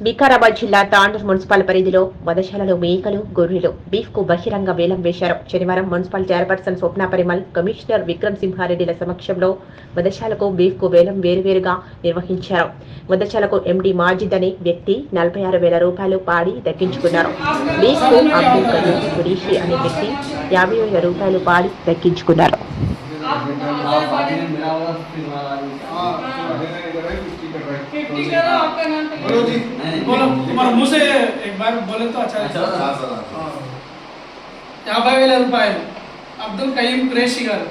వికారాబాద్ జిల్లా తాండూరు మున్సిపల్ పరిధిలో వధశాలలో మేకలు, గొర్రెలు, బీఫ్ కు బహిరంగ వేలం వేశారు. శనివారం మున్సిపల్ చైర్పర్సన్ స్వప్న పరిమల్, కమిషనర్ విక్రమ్ సింహారెడ్డిల సమక్షంలో వధశాలకు బీఫ్ కు వేలం వేరువేరుగా నిర్వహించారు. వధశాలకు ఎండి మాజిద్ అనే వ్యక్తి 46,000 రూపాయలు పాడి దక్కించుకున్నారు. బీఫ్ కు అబ్దుల్ కరీం ఖురీషి అనే వ్యక్తి 50,000 రూపాయలు పాడి దక్కించుకున్నారు. बोलो तुम्हारा मुंह से एक बार बोले तो अच्छा लगता है। 50,000 రూపాయలు అబ్దుల్ కయీం ఖురేషి గారు.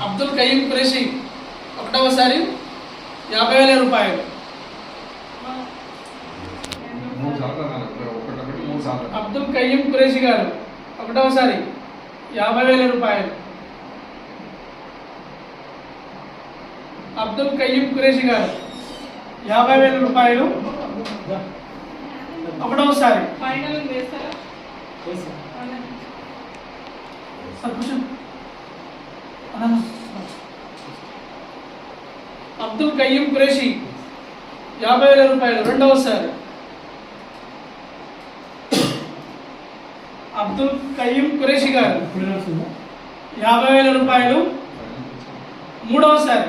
అబ్దుల్ కయీం ఖురేషి ఒకటవసారి 50,000 రూపాయలు. అబ్దుల్ కయీం ఖురేషి గారు ఒకటవసారి 50,000 రూపాయలు. అబ్దుల్ కయీం ఖురేషి గారు 50,000 రూపాయలు ఒకటవసారి. అబ్దుల్ కయీం ఖురేషి 50,000 రూపాయలు రెండవసారి. అబ్దుల్ కయీం ఖురేషి గారు 50,000 రూపాయలు మూడవసారి.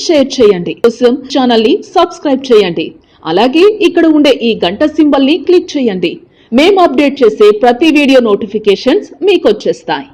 షేర్ చేయండి. కోసం ఛానల్ ని సబ్స్క్రైబ్ చేయండి. అలాగే ఇక్కడ ఉండే ఈ గంట సింబల్ ని క్లిక్ చేయండి. మేము అప్డేట్ చేసే ప్రతి వీడియో నోటిఫికేషన్స్ మీకు వచ్చేస్తాయి.